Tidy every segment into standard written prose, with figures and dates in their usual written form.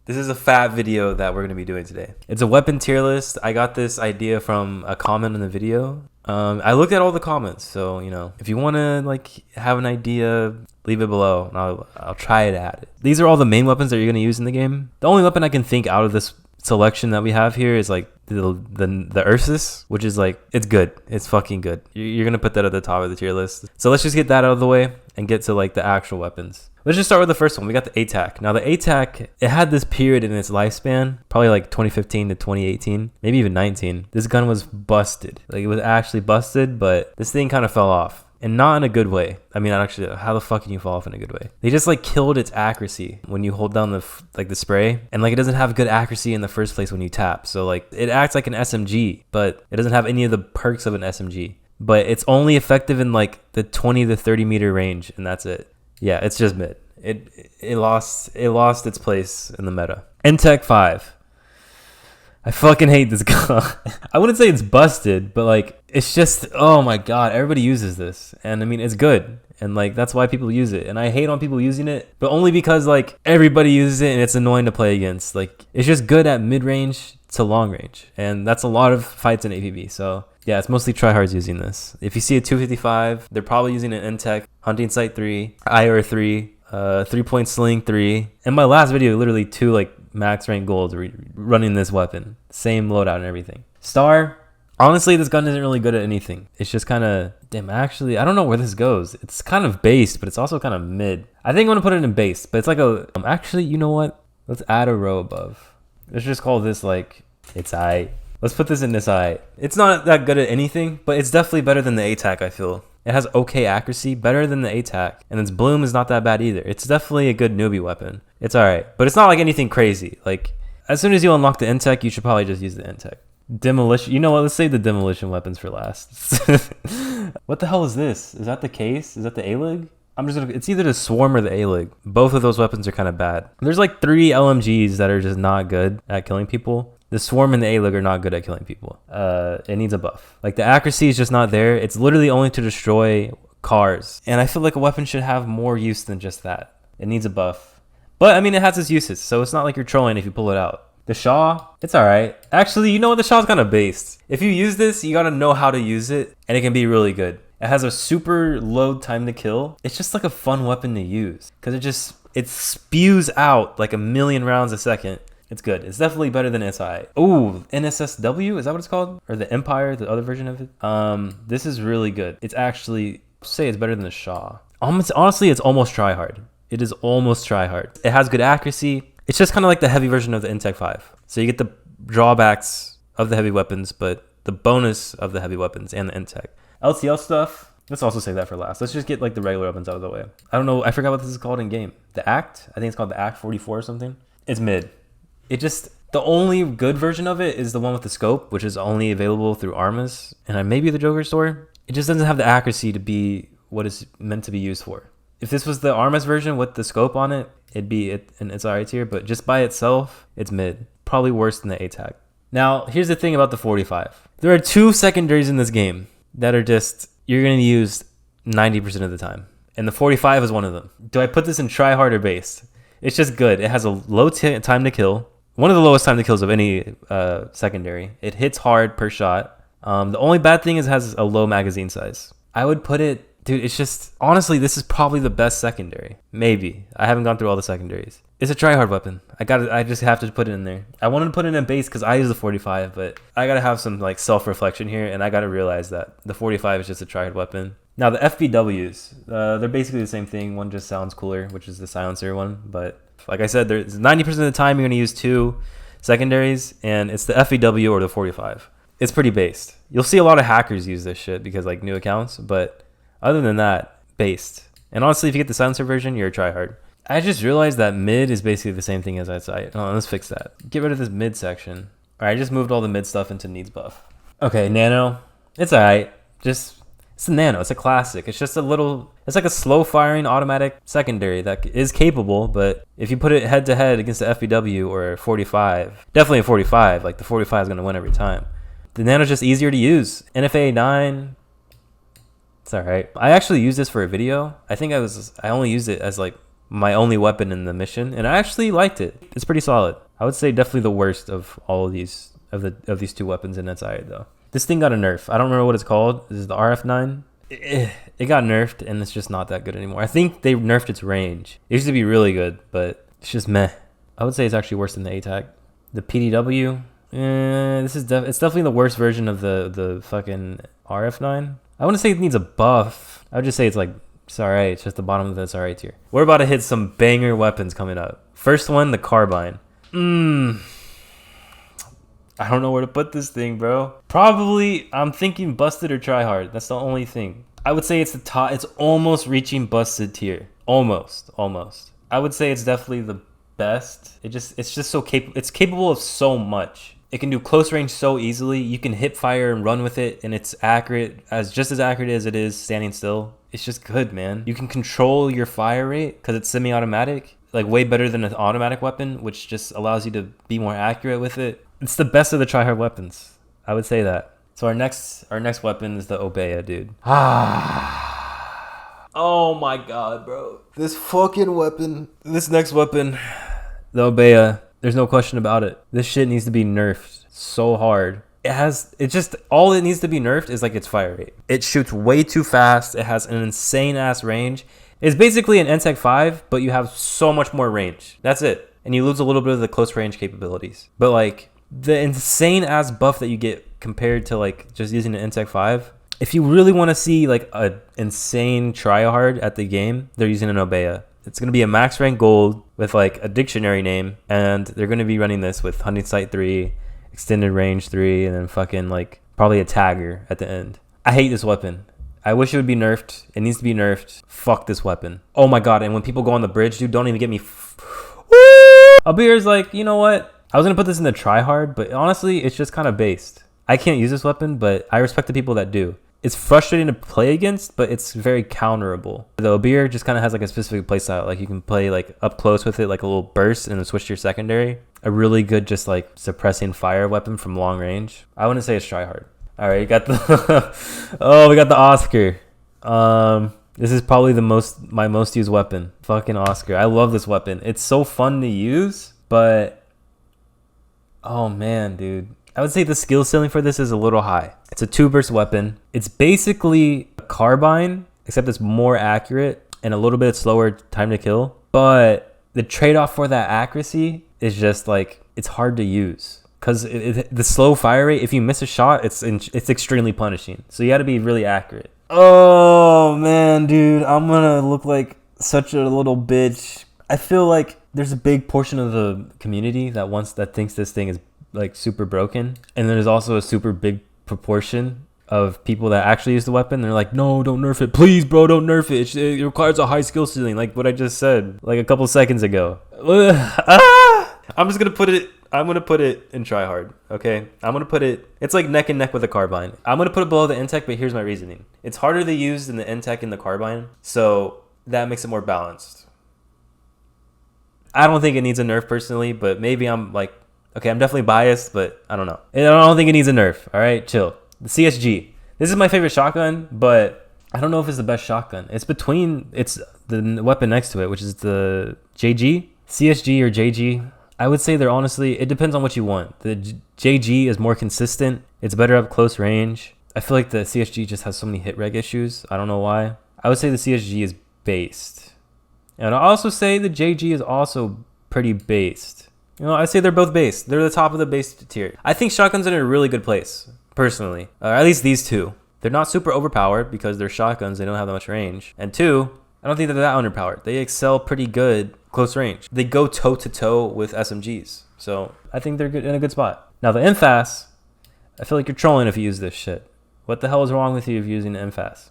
This is a fat video that we're going to be doing today. It's a weapon tier list. I got this idea from a comment in the video. I looked at all the comments, so you know, if you want to like have an idea, leave it below and I'll try to add it. These are all the main weapons that you're going to use in the game. The only weapon I can think out of this selection that we have here is like the Ursus, which is like, it's good. It's fucking good. You're going to put that at the top of the tier list. So let's just get that out of the way and get to like the actual weapons. Let's just start with the first one. We got the ATAC. Now the ATAC, it had this period in its lifespan, probably like 2015 to 2018, maybe even 19. This gun was busted. Like it was actually busted, but this thing kind of fell off. And not in a good way. I mean, actually, how the fuck can you fall off in a good way? They just like killed its accuracy when you hold down the spray, and like it doesn't have good accuracy in the first place when you tap. So like it acts like an SMG, but it doesn't have any of the perks of an SMG. But it's only effective in like the 20 to 30 meter range, and that's it. Yeah, it's just mid. It lost its place in the meta. NTEC 5. I fucking hate this gun. I wouldn't say it's busted, but like it's just, oh my god, everybody uses this, and I mean it's good, and like that's why people use it. And I hate on people using it, but only because like everybody uses it and it's annoying to play against. Like it's just good at mid range to long range, and that's a lot of fights in APB. So yeah, it's mostly tryhards using this. If you see a 255, they're probably using an NTEC, Hunting Sight 3, IR 3, 3-point Sling 3. In my last video, literally 2 like max rank golds running this weapon, same loadout and everything. Star, honestly, this gun isn't really good at anything. It's just kind of, damn, actually I don't know where this goes. It's kind of based, but it's also kind of mid. I think I'm gonna put it in base, but it's like a actually, you know what, let's add a row above. Let's just call this like, it's I. Let's put this in this I. It's not that good at anything, but it's definitely better than the ATAC. I feel it has okay accuracy, better than the ATAC, and its bloom is not that bad either. It's definitely a good newbie weapon. It's all right, but it's not like anything crazy. Like as soon as you unlock the NTEC, you should probably just use the NTEC. Demolition, you know what, let's save the demolition weapons for last. What the hell is this? Is that the case? Is that the A-Lig? I'm just gonna, it's either the Swarm or the A-Lig. Both of those weapons are kind of bad. There's like 3 LMGs that are just not good at killing people. The Swarm and the A-Lig are not good at killing people. It needs a buff. Like the accuracy is just not there. It's literally only to destroy cars. And I feel like a weapon should have more use than just that. It needs a buff. But I mean, it has its uses, so it's not like you're trolling if you pull it out. The Shaw, it's all right. Actually, you know what? The Shaw's kind of based. If you use this, you gotta know how to use it, and it can be really good. It has a super low time to kill. It's just like a fun weapon to use because it spews out like 1,000,000 rounds a second. It's good. It's definitely better than SI. Ooh, NSSW, is that what it's called? Or the Empire, the other version of it? This is really good. It's actually, say it's better than the Shaw. Honestly, it's almost tryhard. It is almost tryhard. It has good accuracy. It's just kind of like the heavy version of the NTEC 5. So you get the drawbacks of the heavy weapons, but the bonus of the heavy weapons and the NTEC. LTL stuff, let's also save that for last. Let's just get like the regular weapons out of the way. I don't know, I forgot what this is called in game. The Act? I think it's called the Act 44 or something. It's mid. It just, the only good version of it is the one with the scope, which is only available through Armas and maybe the Joker store. It just doesn't have the accuracy to be what it's meant to be used for. If this was the Armas version with the scope on it, it'd be in its alright tier, but just by itself, it's mid. Probably worse than the ATAC. Now, here's the thing about the 45. There are 2 secondaries in this game that are just, you're going to use 90% of the time. And the 45 is one of them. Do I put this in tryhard or based? It's just good. It has a low time to kill. One of the lowest time to kills of any secondary. It hits hard per shot. The only bad thing is it has a low magazine size. I would put it, dude, it's just, honestly, this is probably the best secondary. Maybe. I haven't gone through all the secondaries. It's a tryhard weapon. I just have to put it in there. I wanted to put it in base because I use the 45, but I gotta have some like self-reflection here, and I gotta realize that the 45 is just a tryhard weapon. Now the FBWs, they're basically the same thing. One just sounds cooler, which is the silencer one, but like I said, there's 90% of the time you're gonna use 2 secondaries, and it's the FBW or the 45. It's pretty based. You'll see a lot of hackers use this shit because like new accounts, but other than that, based. And honestly, if you get the silencer version, you're a tryhard. I just realized that mid is basically the same thing as SI. Oh, let's fix that. Get rid of this mid section. All right, I just moved all the mid stuff into needs buff. Okay, nano. It's all right. It's a nano. It's a classic. It's just a little, it's like a slow firing automatic secondary that is capable, but if you put it head to head against the FBW or a 45, definitely a 45, like the 45 is going to win every time. The nano's just easier to use. NFA 9. It's all right. I actually used this for a video. I think I only used it as like my only weapon in the mission, and I actually liked it. It's pretty solid. I would say definitely the worst of all of these these two weapons, and that's alright though. This thing got a nerf. I don't remember what it's called. This is the RF9. It got nerfed, and it's just not that good anymore. I think they nerfed its range. It used to be really good, but it's just meh. I would say it's actually worse than the ATAC. The PDW. It's definitely the worst version of the fucking RF9. I wouldn't say it needs a buff. I would just say it's alright. It's just the bottom of the alright tier. We're about to hit some banger weapons coming up. First one, the carbine. I don't know where to put this thing, bro. Probably, I'm thinking busted or tryhard. That's the only thing. I would say it's the top. It's almost reaching busted tier. Almost. I would say it's definitely the best. It's just so capable. It's capable of so much. It can do close range so easily. You can hip fire and run with it, and it's accurate, just as accurate as it is standing still. It's just good, man. You can control your fire rate because it's semi-automatic, like way better than an automatic weapon, which just allows you to be more accurate with it. It's the best of the tryhard weapons. I would say that. So our next weapon is the Obeya, dude. Oh my god, bro. This fucking weapon. This next weapon, the Obeya. There's no question about it. This shit needs to be nerfed so hard. All it needs to be nerfed is like its fire rate. It shoots way too fast. It has an insane ass range. It's basically an NTEC 5, but you have so much more range. That's it. And you lose a little bit of the close range capabilities. But like the insane ass buff that you get compared to like just using an NTEC 5. If you really want to see like a insane tryhard at the game, they're using an Obeya. It's going to be a max rank gold with like a dictionary name, and they're going to be running this with hunting sight 3, extended range 3, and then fucking like probably a tagger at the end. I hate this weapon. I wish it would be nerfed. It needs to be nerfed. Fuck this weapon. Oh my god, and when people go on the bridge, dude, don't even get me. Albir's like, you know what? I was going to put this in the tryhard, but honestly, it's just kind of based. I can't use this weapon, but I respect the people that do. It's frustrating to play against, but it's very counterable. The Obir just kind of has like a specific playstyle. Like you can play like up close with it, like a little burst, and then switch to your secondary. A really good just like suppressing fire weapon from long range. I wouldn't say it's tryhard. All right, you got the oh, we got the Oscar. This is probably my most used weapon. Fucking Oscar. I love this weapon. It's so fun to use, but oh man, dude. I would say the skill ceiling for this is a little high. It's a 2-burst weapon. It's basically a carbine, except it's more accurate and a little bit slower time to kill. But the trade-off for that accuracy is just like, it's hard to use. Because the slow fire rate, if you miss a shot, it's extremely punishing. So you got to be really accurate. Oh man, dude, I'm going to look like such a little bitch. I feel like there's a big portion of the community that thinks this thing is like super broken, and there's also a super big proportion of people that actually use the weapon. They're like, no, don't nerf it, please, bro, don't nerf it. It requires a high skill ceiling, like what I just said like a couple seconds ago. I'm gonna put it in tryhard. Okay, it's like neck and neck with the carbine. I'm gonna put it below the NTEC, but here's my reasoning. It's harder to use than the NTEC and the carbine, so that makes it more balanced. I don't think it needs a nerf personally, but maybe I'm like, okay, I'm definitely biased, but I don't know. I don't think it needs a nerf. All right, chill. The CSG. This is my favorite shotgun, but I don't know if it's the best shotgun. It's the weapon next to it, which is the JG. CSG or JG. I would say it depends on what you want. The JG is more consistent. It's better up close range. I feel like the CSG just has so many hit reg issues. I don't know why. I would say the CSG is based. And I also say the JG is also pretty based. You know, I say they're both based. They're the top of the base tier. I think shotguns are in a really good place, personally. At least these two. They're not super overpowered because they're shotguns. They don't have that much range. And 2, I don't think they're that underpowered. They excel pretty good close range. They go toe-to-toe with SMGs. So I think they're in a good spot. Now the MFAS, I feel like you're trolling if you use this shit. What the hell is wrong with you if you're using the MFAS?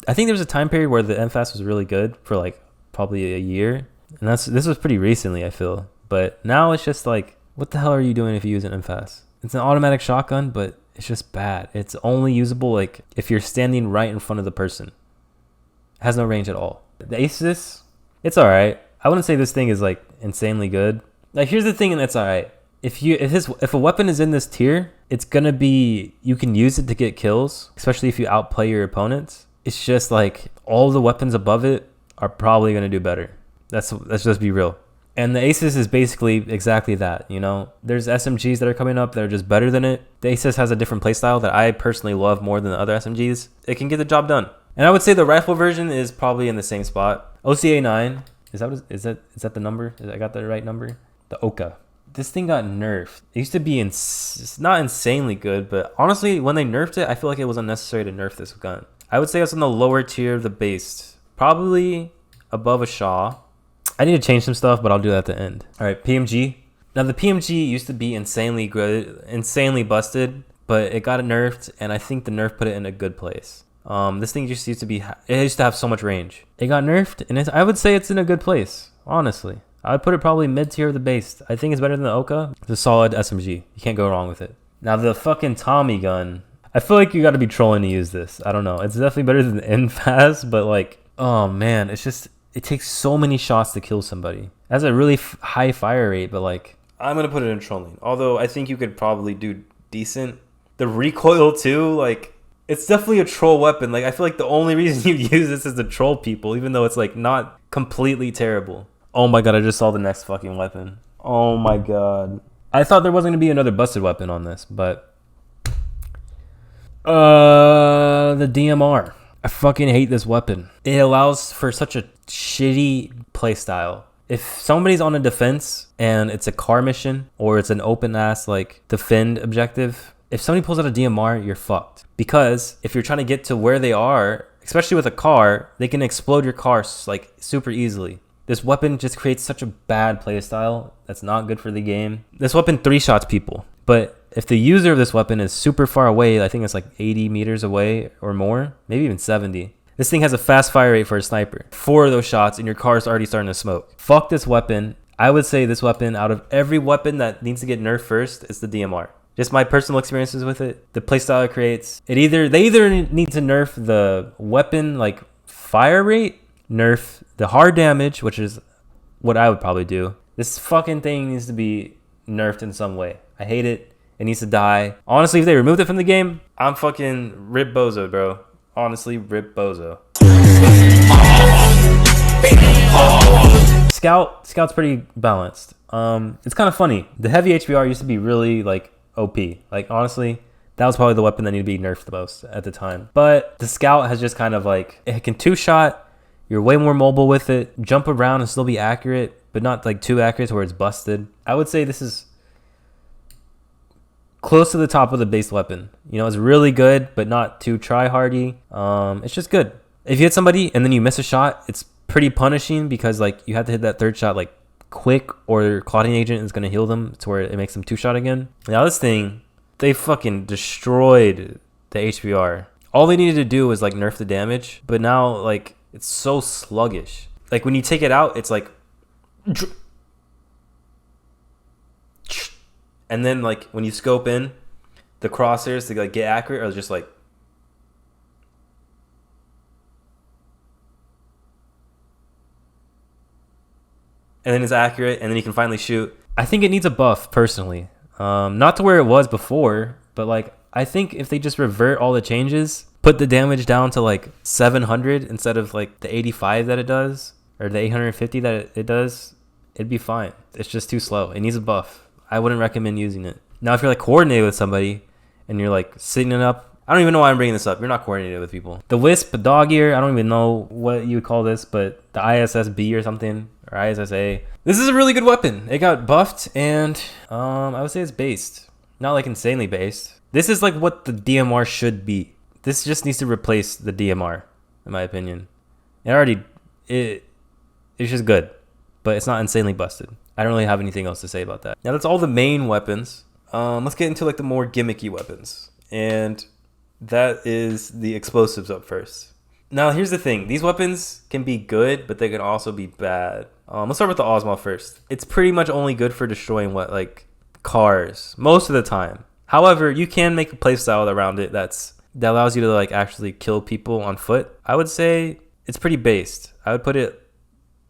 I think there was a time period where the MFAS was really good for like probably a year. And this was pretty recently, I feel. But now it's just like, what the hell are you doing if you use an MFAS? It's an automatic shotgun, but it's just bad. It's only usable like if you're standing right in front of the person. It has no range at all. The Asus, it's alright. I wouldn't say this thing is like insanely good. Like here's the thing, and it's alright. If a weapon is in this tier, it's gonna be, you can use it to get kills, especially if you outplay your opponents. It's just like all the weapons above it are probably gonna do better. Let's just be real. And the Asus is basically exactly that, you know? There's SMGs that are coming up that are just better than it. The Asus has a different playstyle that I personally love more than the other SMGs. It can get the job done. And I would say the rifle version is probably in the same spot. OCA 9, is that the number? I got the right number? The Oka. This thing got nerfed. It used to be not insanely good, but honestly, when they nerfed it, I feel like it was unnecessary to nerf this gun. I would say it's in the lower tier of the base. Probably above a Shaw. I need to change some stuff, but I'll do that at the end. All right, PMG. Now the PMG used to be insanely good, insanely busted, but it got nerfed, and I think the nerf put it in a good place. This thing just used to have so much range. It got nerfed, and I would say it's in a good place, honestly. I would put it probably mid tier of the base. I think it's better than the Oka. It's a solid SMG. You can't go wrong with it. Now the fucking Tommy gun. I feel like you got to be trolling to use this. I don't know. It's definitely better than the NFAS, but like, oh man, it takes so many shots to kill somebody. It has a really high fire rate, but like, I'm going to put it in trolling. Although I think you could probably do decent. The recoil too, like, it's definitely a troll weapon. Like, I feel like the only reason you use this is to troll people, even though it's like not completely terrible. Oh my god, I just saw the next fucking weapon. Oh my god. I thought there wasn't going to be another busted weapon on this, but the DMR. I fucking hate this weapon. It allows for such a shitty playstyle. If somebody's on a defense and it's a car mission or it's an open ass like defend objective, if somebody pulls out a DMR, you're fucked. Because if you're trying to get to where they are, especially with a car, they can explode your car like super easily. This weapon just creates such a bad playstyle that's not good for the game. This weapon 3-shots people, but if the user of this weapon is super far away, I think it's like 80 meters away or more, maybe even 70. This thing has a fast fire rate for a sniper. 4 of those shots and your car's already starting to smoke. Fuck this weapon. I would say this weapon, out of every weapon that needs to get nerfed first, is the DMR. Just my personal experiences with it, the playstyle it creates. They either need to nerf the weapon like fire rate, nerf the hard damage, which is what I would probably do. This fucking thing needs to be nerfed in some way. I hate it. It needs to die. Honestly, if they removed it from the game, I'm fucking rip bozo, bro. Honestly, rip bozo. Scout's pretty balanced. It's kind of funny. The heavy HBR used to be really like OP. Like honestly, that was probably the weapon that needed to be nerfed the most at the time. But the Scout has just kind of like, it can 2-shot. You're way more mobile with it. Jump around and still be accurate, but not like too accurate to where it's busted. I would say this is close to the top of the base weapon. You know, it's really good, but not too tryhardy. It's just good. If you hit somebody and then you miss a shot, it's pretty punishing because like you have to hit that 3rd shot like quick, or your clotting agent is going to heal them to where it makes them 2-shot again. Now this thing, they fucking destroyed the HBR. All they needed to do was like nerf the damage, but now like it's so sluggish. Like when you take it out, it's like, and then like when you scope in, the crosshairs to like get accurate are just like, and then it's accurate, and then you can finally shoot. I think it needs a buff personally, not to where it was before, but like I think if they just revert all the changes, put the damage down to like 700 instead of like the 85 that it does, or the 850 that it does, it'd be fine. It's just too slow. It needs a buff. I wouldn't recommend using it. Now, if you're like coordinated with somebody and you're like sitting it up, I don't even know why I'm bringing this up. You're not coordinated with people. The Wisp dog ear, I don't even know what you would call this, but the ISSB or something, or ISSA. This is a really good weapon. It got buffed, and I would say it's based. Not like insanely based. This is like what the DMR should be. This just needs to replace the DMR, in my opinion. It's just good, but it's not insanely busted. I don't really have anything else to say about that. Now that's all the main weapons. Let's get into like the more gimmicky weapons, and that is the explosives up first. Now here's the thing: these weapons can be good, but they can also be bad. Let's start with the Osmo first. It's pretty much only good for destroying like cars most of the time. However, you can make a playstyle around it that allows you to like actually kill people on foot. I would say it's pretty based. I would put it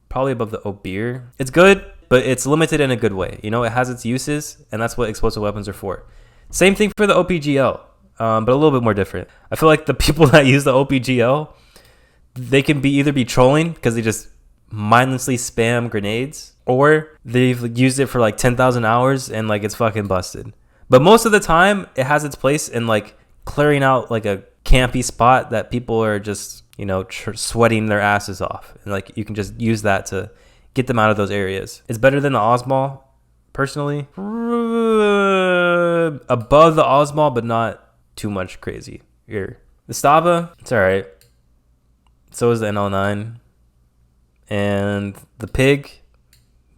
probably above the Obeer. It's good, but it's limited in a good way. You know, it has its uses, and that's what explosive weapons are for. Same thing for the OPGL, but a little bit more different. I feel like the people that use the OPGL, they can either be trolling because they just mindlessly spam grenades, or they've used it for like 10,000 hours and like it's fucking busted. But most of the time it has its place in like clearing out like a campy spot that people are just, you know, sweating their asses off, and like you can just use that to get them out of those areas. It's better than the Osmol personally, above the Osmol, but not too much crazy here. The Staba, it's all right. So is the NL9. And the Pig,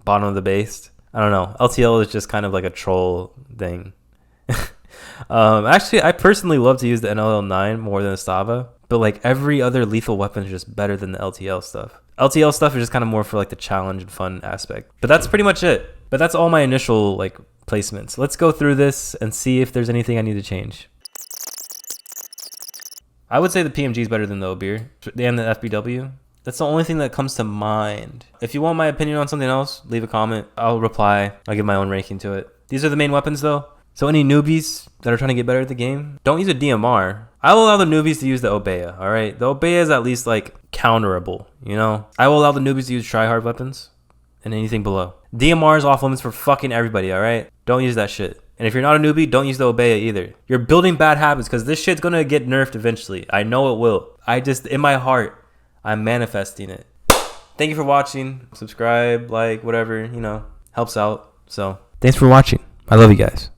bottom of the base. I don't know. LTL is just kind of like a troll thing. Actually, I personally love to use the NL9 more than the Stava, but like every other lethal weapon is just better than the LTL stuff. LTL stuff is just kind of more for like the challenge and fun aspect. But that's pretty much it. But that's all my initial like placements. Let's go through this and see if there's anything I need to change. I would say the PMG is better than the Obeer and the FBW. That's the only thing that comes to mind. If you want my opinion on something else, leave a comment. I'll reply. I'll give my own ranking to it. These are the main weapons though. So any newbies that are trying to get better at the game, don't use a DMR. I will allow the newbies to use the Obeya, all right? The Obeya is at least like counterable, you know? I will allow the newbies to use tryhard weapons and anything below. DMR is off limits for fucking everybody, all right? Don't use that shit. And if you're not a newbie, don't use the Obeya either. You're building bad habits because this shit's gonna get nerfed eventually. I know it will. I just, in my heart, I'm manifesting it. Thank you for watching. Subscribe, like, whatever, you know, helps out. So thanks for watching. I love you guys.